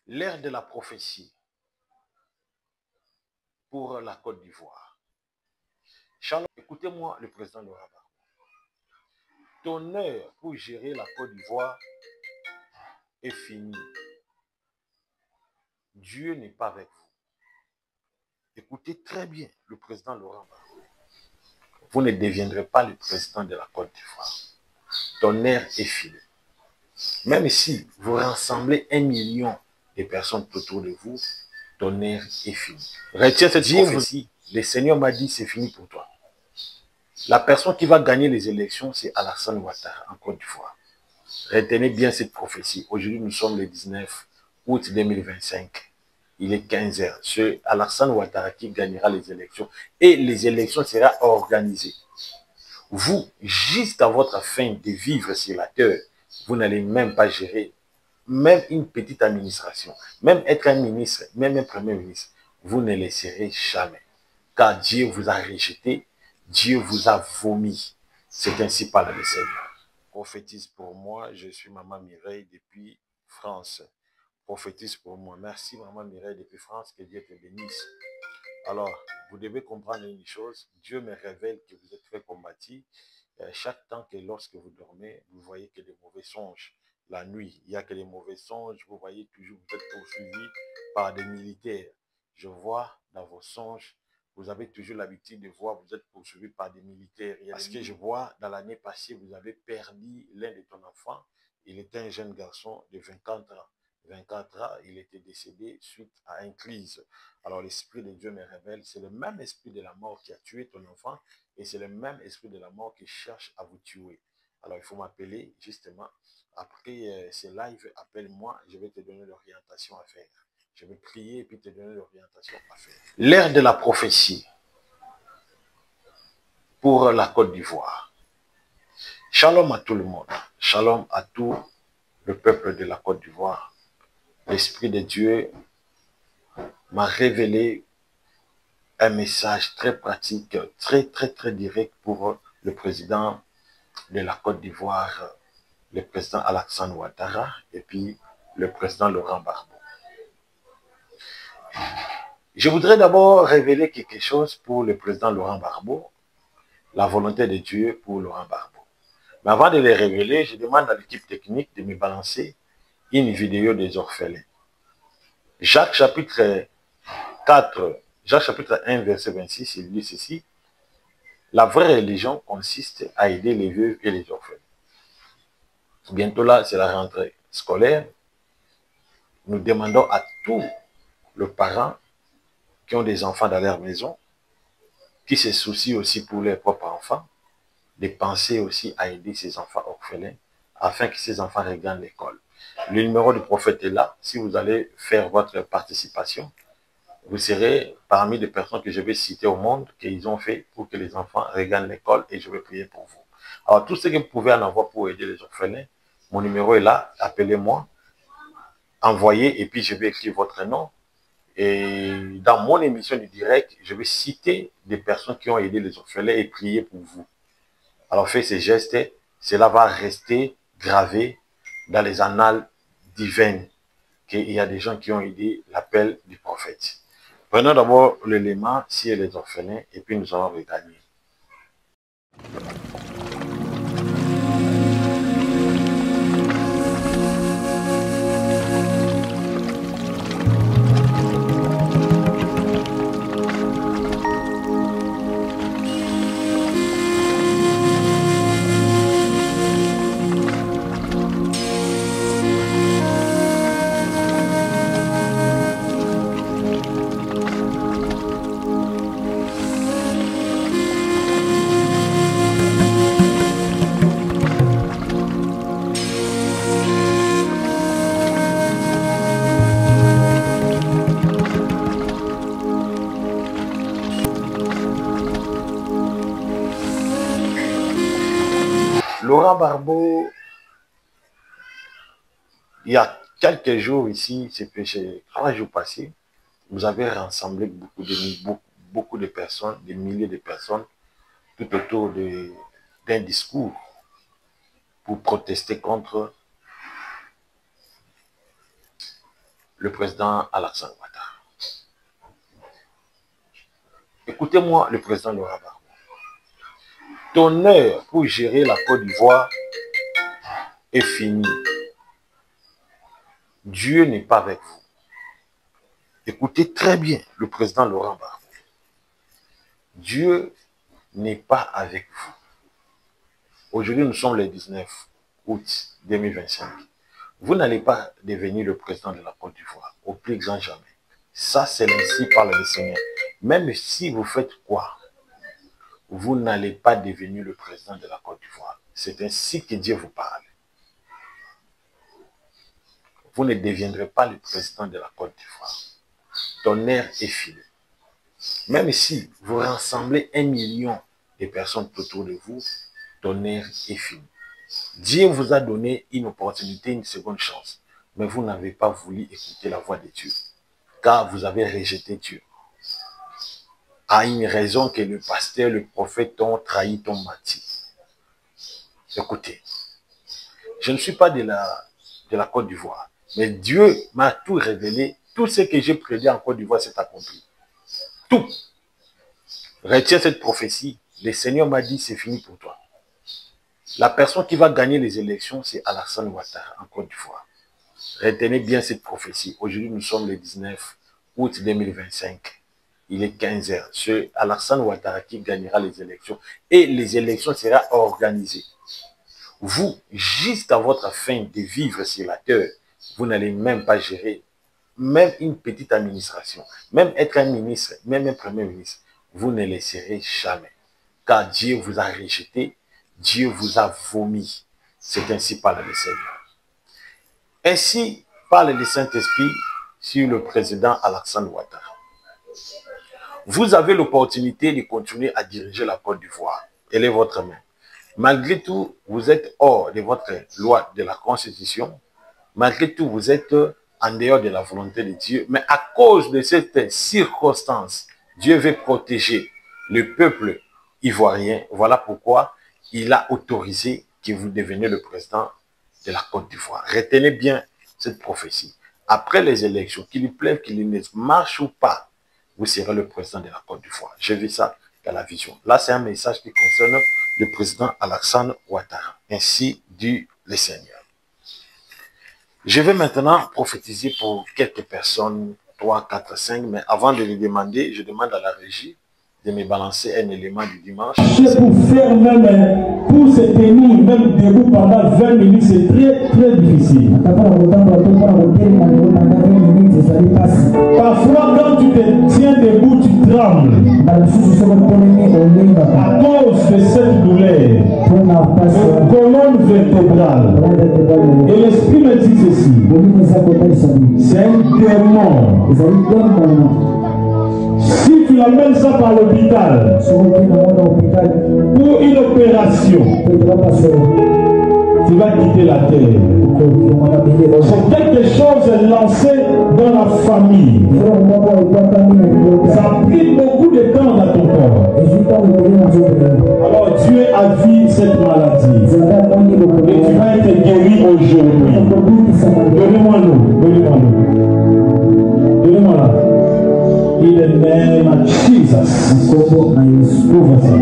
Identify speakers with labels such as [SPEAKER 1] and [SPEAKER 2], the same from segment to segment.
[SPEAKER 1] L'ère de la prophétie pour la Côte d'Ivoire. Shalom, écoutez-moi le président Laurent Gbagbo. Ton heure pour gérer la Côte d'Ivoire est finie. Dieu n'est pas avec vous. Écoutez très bien le président Laurent Gbagbo. Vous ne deviendrez pas le président de la Côte d'Ivoire. Ton heure est finie. Même si vous rassemblez 1 million de personnes autour de vous, ton heure est finie. Retiens cette prophétie. Le Seigneur m'a dit, c'est fini pour toi. La personne qui va gagner les élections, c'est Alassane Ouattara, en Côte d'Ivoire. Retenez bien cette prophétie. Aujourd'hui, nous sommes le 19 août 2025. Il est 15h. C'est Alassane Ouattara qui gagnera les élections. Et les élections seront organisées. Vous, juste à votre fin de vivre sur la terre, vous n'allez même pas gérer même une petite administration. Même être un ministre, même un premier ministre, vous ne le serez jamais. Car Dieu vous a rejeté, Dieu vous a vomi. C'est ainsi par le Seigneur. Prophétise pour moi, je suis Maman Mireille depuis France. Prophétise pour moi. Merci Maman Mireille depuis France, que Dieu te bénisse. Alors, vous devez comprendre une chose, Dieu me révèle que vous êtes très combatif. Chaque temps que lorsque vous dormez, vous voyez que des mauvais songes. La nuit, il n'y a que des mauvais songes, vous voyez toujours, vous êtes poursuivi par des militaires. Je vois dans vos songes, vous avez toujours l'habitude de voir, vous êtes poursuivi par des militaires. Parce que je vois, dans l'année passée, vous avez perdu l'un de ton enfant. Il était un jeune garçon de 24 ans. 24 ans, il était décédé suite à une crise. Alors l'Esprit de Dieu me révèle, c'est le même esprit de la mort qui a tué ton enfant et c'est le même esprit de la mort qui cherche à vous tuer. Alors il faut m'appeler justement. Après ce live, appelle-moi, je vais te donner l'orientation à faire. Je vais prier et puis te donner l'orientation à faire. L'ère de la prophétie pour la Côte d'Ivoire. Shalom à tout le monde. Shalom à tout le peuple de la Côte d'Ivoire. L'Esprit de Dieu m'a révélé un message très pratique, très direct pour le président de la Côte d'Ivoire, le président Alassane Ouattara et puis le président Laurent Gbagbo. Je voudrais d'abord révéler quelque chose pour le président Laurent Gbagbo, la volonté de Dieu pour Laurent Gbagbo. Mais avant de les révéler, je demande à l'équipe technique de me balancer une vidéo des orphelins. Jacques chapitre 4, Jacques chapitre 1, verset 26, il dit ceci. La vraie religion consiste à aider les veuves et les orphelins. Bientôt là, c'est la rentrée scolaire. Nous demandons à tous les parents qui ont des enfants dans leur maison, qui se soucient aussi pour leurs propres enfants, de penser aussi à aider ces enfants orphelins afin que ces enfants regagnent l'école. Le numéro du prophète est là. Si vous allez faire votre participation, vous serez parmi les personnes que je vais citer au monde qu'ils ont fait pour que les enfants regagnent l'école et je vais prier pour vous. Alors, tout ce que vous pouvez en avoir pour aider les orphelins, mon numéro est là, appelez-moi, envoyez et puis je vais écrire votre nom. Et dans mon émission du direct, je vais citer des personnes qui ont aidé les orphelins et prier pour vous. Alors, faites ces gestes, cela va rester gravé dans les annales divines qu'il y a des gens qui ont aidé l'appel du prophète. Prenons d'abord l'élément si elle est orphelin et puis nous allons regagner. Laurent Gbagbo, il y a quelques jours ici, c'est 3 jours passés, vous avez rassemblé beaucoup de personnes, des milliers de personnes, tout autour d'un discours pour protester contre le président Alassane Ouattara. Écoutez-moi, le président Laurent Gbagbo. Ton heure pour gérer la Côte d'Ivoire est finie. Dieu n'est pas avec vous. Écoutez très bien le président Laurent Gbagbo. Dieu n'est pas avec vous. Aujourd'hui, nous sommes le 19 août 2025. Vous n'allez pas devenir le président de la Côte d'Ivoire, au plus grand jamais. Ça, c'est ainsi par le Seigneur. Même si vous faites quoi, vous n'allez pas devenir le président de la Côte d'Ivoire. C'est ainsi que Dieu vous parle. Vous ne deviendrez pas le président de la Côte d'Ivoire. Ton air est filé. Même si vous rassemblez 1 million de personnes autour de vous, ton air est fini. Dieu vous a donné une opportunité, une seconde chance. Mais vous n'avez pas voulu écouter la voix de Dieu. Car vous avez rejeté Dieu. À une raison que le pasteur, le prophète t'ont trahi, t'ont menti. Écoutez, je ne suis pas de la Côte d'Ivoire. Mais Dieu m'a tout révélé. Tout ce que j'ai prédit en Côte d'Ivoire s'est accompli. Tout. Retiens cette prophétie. Le Seigneur m'a dit, c'est fini pour toi. La personne qui va gagner les élections, c'est Alassane Ouattara en Côte d'Ivoire. Retenez bien cette prophétie. Aujourd'hui, nous sommes le 19 août 2025. Il est 15 h. C'est Alassane Ouattara qui gagnera les élections. Et les élections seront organisées. Vous, juste à votre fin de vivre sur la terre, vous n'allez même pas gérer même une petite administration. Même être un ministre, même un premier ministre, vous ne le serez jamais. Car Dieu vous a rejeté. Dieu vous a vomi. C'est ainsi parle le Seigneur. Ainsi parle le Saint-Esprit sur le président Alassane Ouattara. Vous avez l'opportunité de continuer à diriger la Côte d'Ivoire. Elle est votre main. Malgré tout, vous êtes hors de votre loi, de la Constitution. Malgré tout, vous êtes en dehors de la volonté de Dieu. Mais à cause de cette circonstance, Dieu veut protéger le peuple ivoirien. Voilà pourquoi il a autorisé que vous deveniez le président de la Côte d'Ivoire. Retenez bien cette prophétie. Après les élections, qu'il pleuve, qu'il ne marche ou pas, vous serez le président de la Côte d'Ivoire. J'ai vu ça dans la vision. Là, c'est un message qui concerne le président Alassane Ouattara. Ainsi dit le Seigneur. Je vais maintenant prophétiser pour quelques personnes, 3, 4, 5, mais avant de les demander, je demande à la régie de me balancer un élément du dimanche.
[SPEAKER 2] Pour faire même, pour se tenir même debout pendant 20 minutes, c'est très très difficile. Parfois, quand tu te tiens debout, tu trembles. À cause de cette douleur, de colonne vertébrale. Et l'esprit me dit ceci. C'est un démon. Si tu l'amènes ça par l'hôpital pour une opération, tu vas quitter la terre. C'est quelque chose lancé dans la famille. Ça a pris beaucoup de temps dans ton corps. Alors Dieu a vu cette maladie. Et tu vas être guéri aujourd'hui. Donnez-moi-le. Donnez-moi là. In the name of Jesus. Ouvre ça.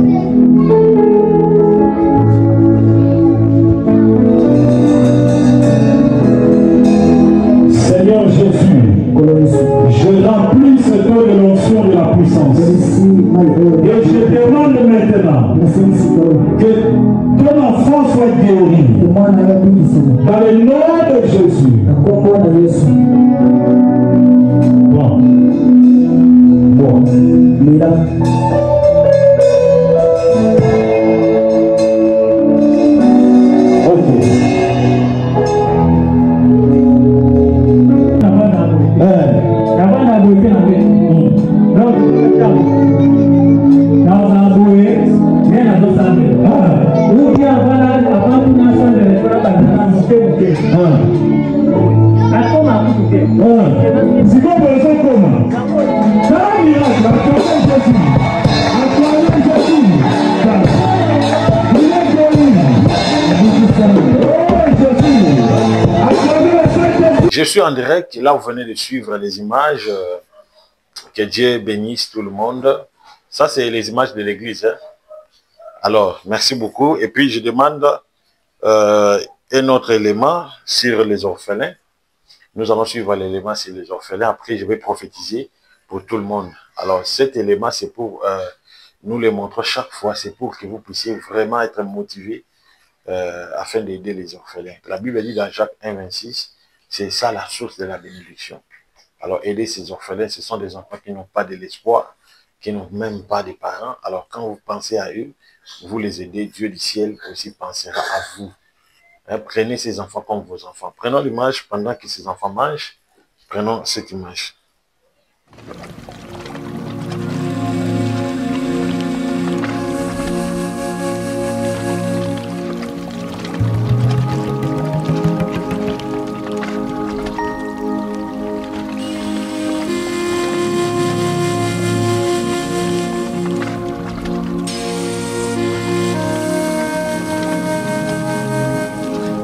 [SPEAKER 2] Seigneur Jésus, je remplis ce temps de l'onction de la puissance. Et je demande maintenant que ton enfant soit guéri. Dans le nom de Jésus. Bon.
[SPEAKER 1] Je suis en direct. Là, vous venez de suivre les images. Que Dieu bénisse tout le monde. Ça, c'est les images de l'église. Hein. Alors, merci beaucoup. Et puis, je demande un autre élément sur les orphelins. Nous allons suivre l'élément sur les orphelins. Après, je vais prophétiser pour tout le monde. Alors, cet élément, c'est pour nous les montrer chaque fois. C'est pour que vous puissiez vraiment être motivés afin d'aider les orphelins. La Bible dit dans Jacques 1, 26, c'est ça la source de la bénédiction. Alors, aider ces orphelins, ce sont des enfants qui n'ont pas de l'espoir, qui n'ont même pas de parents. Alors, quand vous pensez à eux, vous les aidez, Dieu du ciel aussi pensera à vous. Hein, prenez ces enfants comme vos enfants. Prenons l'image pendant que ces enfants mangent. Prenons cette image.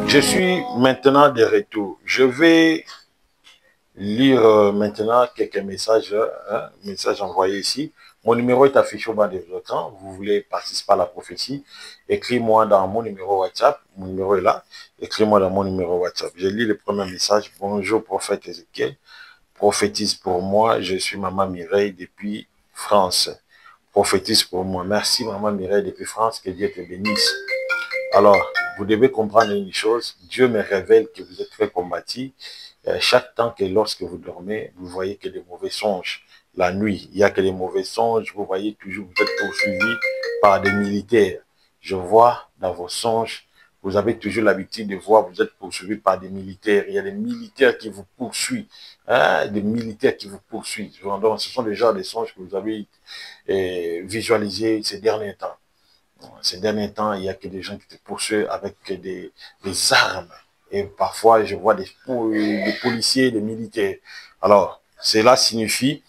[SPEAKER 1] Je suis maintenant de retour. Je vais lire maintenant quelques messages, messages envoyés ici. Mon numéro est affiché au bas de l'écran. Vous voulez participer à la prophétie, écris-moi dans mon numéro WhatsApp. Mon numéro est là. Écris-moi dans mon numéro WhatsApp. Je lis le premier message. Bonjour, prophète Ézéchiel. Prophétise pour moi. Je suis Maman Mireille depuis France. Prophétise pour moi. Merci, Maman Mireille depuis France. Que Dieu te bénisse. Alors, vous devez comprendre une chose, Dieu me révèle que vous êtes très combattu. Chaque temps que lorsque vous dormez, vous voyez que des mauvais songes. La nuit, il n'y a que des mauvais songes. Vous voyez toujours, vous êtes poursuivi par des militaires. Je vois dans vos songes, vous avez toujours l'habitude de voir, vous êtes poursuivi par des militaires. Il y a des militaires qui vous poursuivent. Hein, des militaires qui vous poursuivent. Donc, ce sont des genres de songes que vous avez visualisés ces derniers temps. Ces derniers temps, il y a que des gens qui te poursuivent avec des armes. Et parfois, je vois des policiers, des militaires. Alors, cela signifie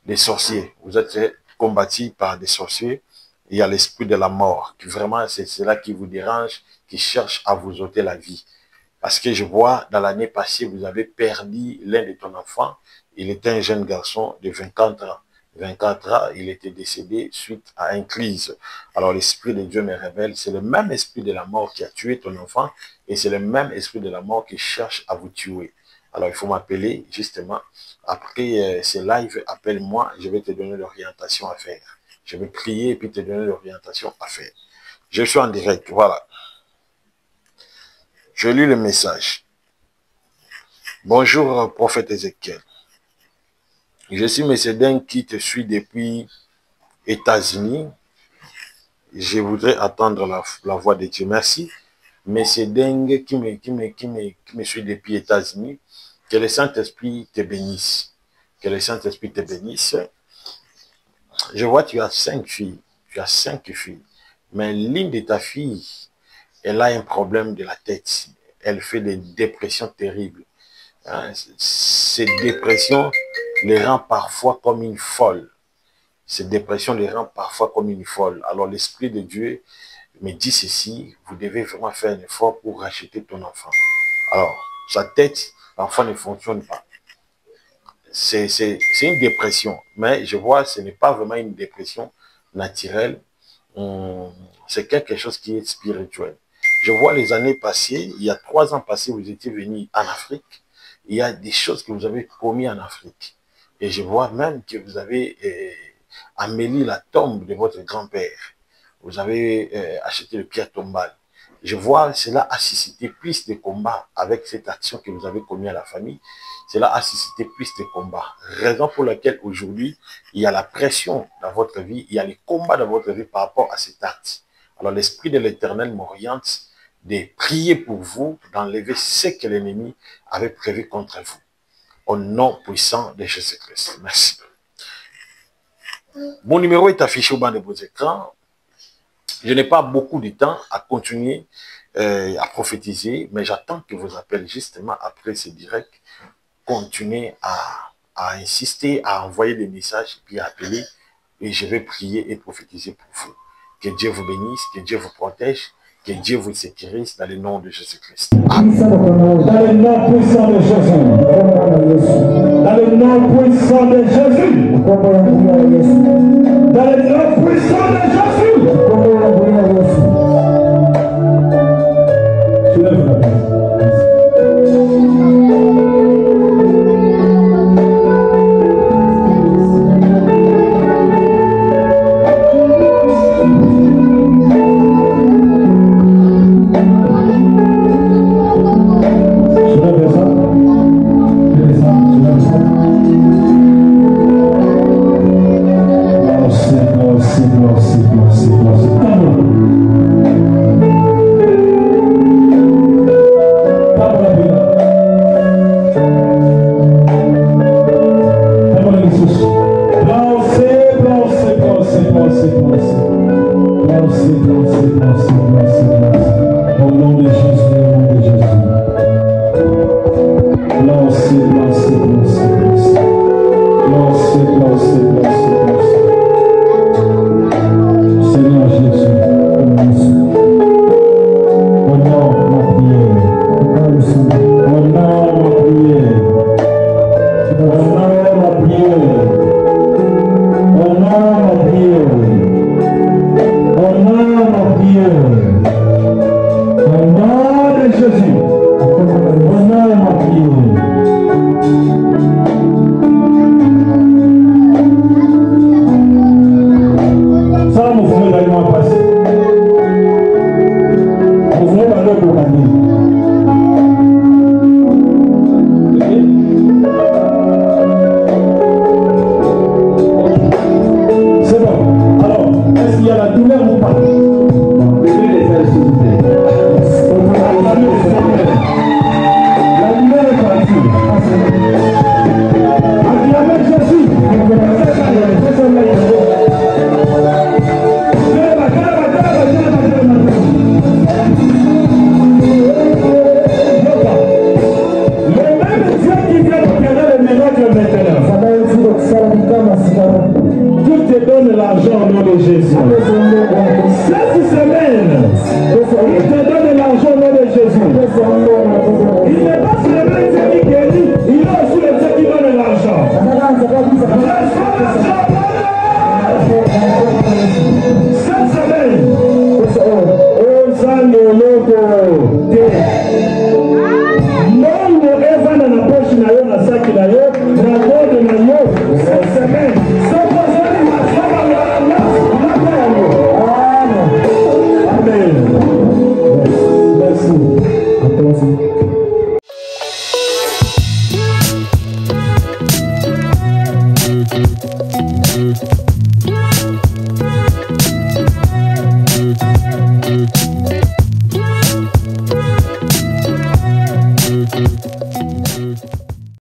[SPEAKER 1] des sorciers. Vous êtes combattus par des sorciers. Il y a l'esprit de la mort. Qui vraiment, c'est cela qui vous dérange, qui cherche à vous ôter la vie. Parce que je vois, dans l'année passée, vous avez perdu l'un de ton enfants. Il était un jeune garçon de 24 ans. 24 ans, il était décédé suite à une crise. Alors l'Esprit de Dieu me révèle, c'est le même esprit de la mort qui a tué ton enfant et c'est le même esprit de la mort qui cherche à vous tuer. Alors il faut m'appeler justement. Après ce live, appelle-moi, je vais te donner l'orientation à faire. Je vais prier et puis te donner l'orientation à faire. Je suis en direct, voilà. Je lis le message. Bonjour, prophète Ézéchiel. Je suis M. Deng qui te suit depuis États-Unis. Je voudrais attendre la voix de Dieu. Merci. M. Deng qui me suit depuis États-Unis. Que le Saint-Esprit te bénisse. Que le Saint-Esprit te bénisse. Je vois que tu as 5 filles. Tu as 5 filles. Mais l'une de ta filles, elle a un problème de la tête. Elle fait des dépressions terribles. Hein? Ces dépressions les rend parfois comme une folle. Cette dépression les rend parfois comme une folle. Alors l'Esprit de Dieu me dit ceci, vous devez vraiment faire un effort pour racheter ton enfant. Alors, sa tête, l'enfant ne fonctionne pas. C'est une dépression, mais je vois ce n'est pas vraiment une dépression naturelle, c'est quelque chose qui est spirituel. Je vois les années passées, il y a 3 ans passés, vous étiez venu en Afrique, il y a des choses que vous avez commis en Afrique. Et je vois même que vous avez embelli la tombe de votre grand-père. Vous avez acheté le pierre tombale. Je vois cela a suscité plus de combats avec cette action que vous avez commis à la famille. Cela a suscité plus de combats. Raison pour laquelle aujourd'hui, il y a la pression dans votre vie, il y a les combats dans votre vie par rapport à cet acte. Alors l'Esprit de l'Éternel m'oriente de prier pour vous, d'enlever ce que l'ennemi avait prévu contre vous. Au nom puissant de Jésus-Christ. Merci. Mon numéro est affiché au bas de vos écrans. Je n'ai pas beaucoup de temps à continuer à prophétiser, mais j'attends que vous appelez justement après ce direct. Continuez à insister, à envoyer des messages, puis à appeler, et je vais prier et prophétiser pour vous. Que Dieu vous bénisse, que Dieu vous protège, Que Dieu vous sécurise dans le nom de Jésus-Christ.
[SPEAKER 2] Dans le nom puissant de Jésus. Dans le nom puissant de Jésus. Dans le nom